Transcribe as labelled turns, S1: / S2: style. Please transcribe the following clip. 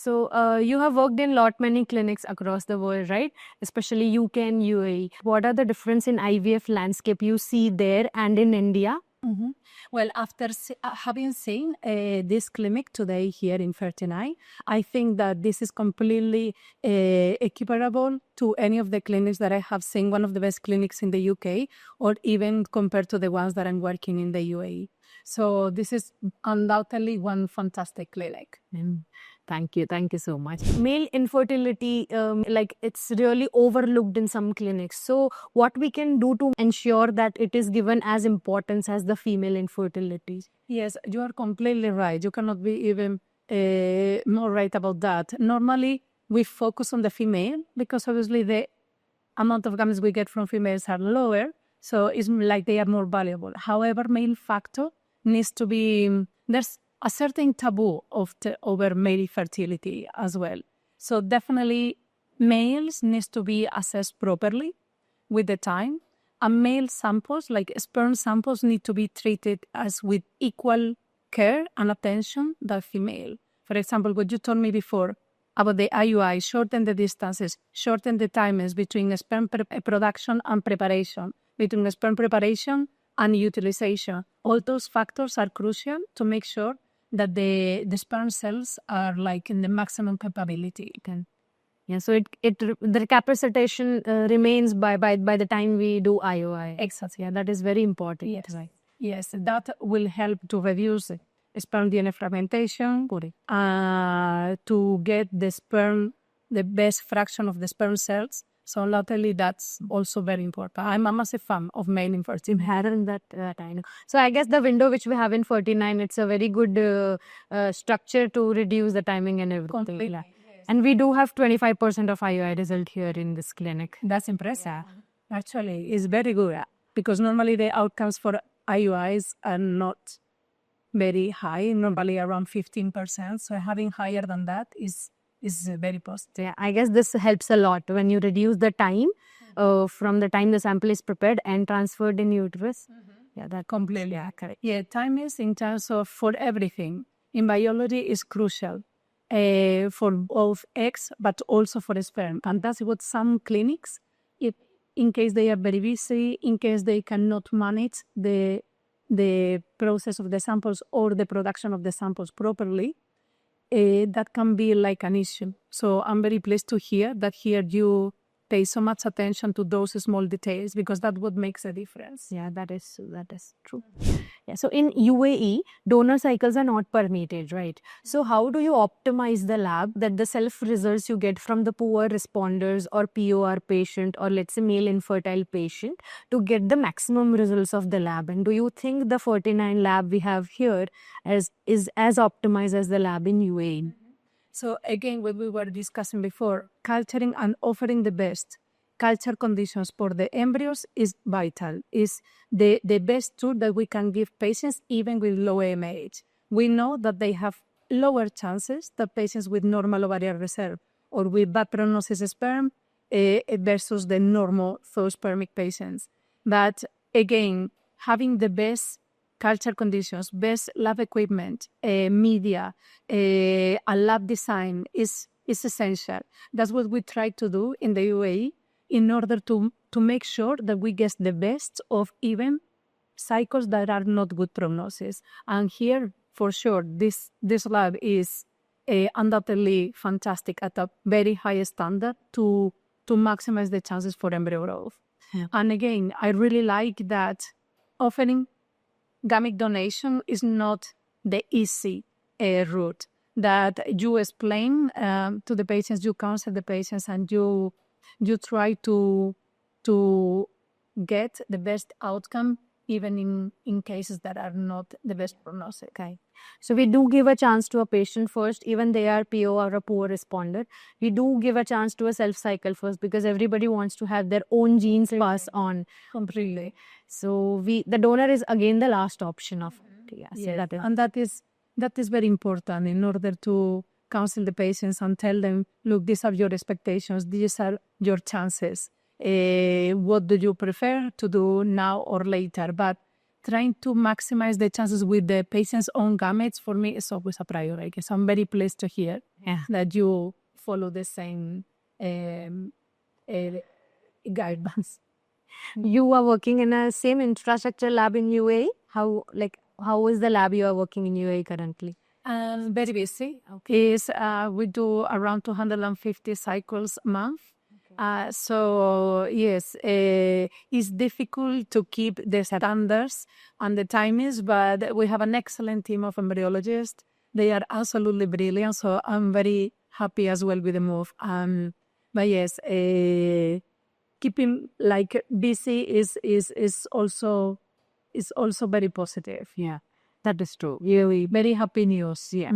S1: So you have worked in lot many clinics across the world, right? Especially UK and UAE. What are the difference in IVF landscape you see there and in India?
S2: Well, after having seen this clinic today here in Fertility, I think that this is completely equiparable to any of the clinics that I have seen, one of the best clinics in the UK, or even compared to the ones that I'm working in the UAE. So this is undoubtedly one fantastic clinic.
S1: Thank you so much. Male infertility, like it's really overlooked in some clinics. So what we can do to ensure that it is given as importance as the female infertility?
S2: Yes, you are completely right. You cannot be even more right about that. Normally, we focus on the female because obviously the amount of gametes we get from females are lower, so it's like they are more valuable. However, male factor needs to be, there's a certain taboo over male fertility as well. So definitely males needs to be assessed properly with the time. And male samples, like sperm samples, need to be treated as with equal care and attention than female. For example, what you told me before about the IUI, shorten the distances, shorten the times between sperm production and preparation, between sperm preparation and utilization. All those factors are crucial to make sure that the sperm cells are like in the maximum capability.
S1: Okay. Yeah, so the capacitation remains by the time we do IOI.
S2: Exactly.
S1: Yeah, that is very important.
S2: Yes. Right. Yes, that will help to reduce sperm DNA fragmentation, to get the best fraction of the sperm cells. So luckily, that's also very important. I'm a massive fan of male infertility.
S1: That I know. So I guess the window which we have in 49, it's a very good structure to reduce the timing and everything.
S2: Completely. Yes.
S1: And we do have 25% of IUI result here in this clinic.
S2: That's impressive. Yeah. Actually, it's very good because normally the outcomes for IUIs are not very high, normally around 15%. So having higher than that is very positive.
S1: Yeah, I guess this helps a lot when you reduce the time from the time the sample is prepared and transferred in uterus.
S2: Yeah, that completely.
S1: Yeah, correct.
S2: Yeah, time is in terms of for everything in biology is crucial for both eggs but also for sperm, and that's what some clinics, if in case they are very busy, in case they cannot manage the process of the samples or the production of the samples properly, that can be like an issue. So I'm very pleased to hear that here you pay so much attention to those small details because that's what makes a difference.
S1: Yeah, that is true. Yeah, so in UAE, donor cycles are not permitted, right? So how do you optimize the lab that the self results you get from the poor responders or POR patient or let's say male infertile patient to get the maximum results of the lab? And do you think the 49 lab we have here is as optimized as the lab in UAE?
S2: So again, what we were discussing before, culturing and offering the best culture conditions for the embryos is vital, is the best tool that we can give patients even with low AMH. We know that they have lower chances than patients with normal ovarian reserve or with bad prognosis sperm versus the normal zoospermic patients. But again, having the best culture conditions, best lab equipment, media, a lab design is essential. That's what we try to do in the UAE in order to make sure that we get the best of even cycles that are not good prognosis. And here, for sure, this lab is undoubtedly fantastic at a very high standard to maximize the chances for embryo growth. Yeah. And again, I really like that offering gamete donation is not the easy route. That you explain to the patients, you counsel the patients, and you try to get the best outcome even in cases that are not the best prognosis.
S1: Okay. So we do give a chance to a patient first, even they are PO or a poor responder. We do give a chance to a self-cycle first because everybody wants to have their own genes pass on.
S2: Completely.
S1: So the donor is again the last option of
S2: yes. And that is very important in order to counsel the patients and tell them, look, these are your expectations, these are your chances. What do you prefer to do now or later? But trying to maximize the chances with the patient's own gametes, for me, is always a priority. So I'm very pleased to hear
S1: Yeah.
S2: that you follow the same guidelines.
S1: You are working in a same infrastructure lab in UAE. How is the lab you are working in UAE currently?
S2: Very busy. Is we do around 250 cycles a month. So yes, it's difficult to keep the standards and the timings, but we have an excellent team of embryologists. They are absolutely brilliant. So I'm very happy as well with the move. But yes, keeping like busy is also very positive.
S1: Yeah, that is true. Really.
S2: Very happy news. Yeah.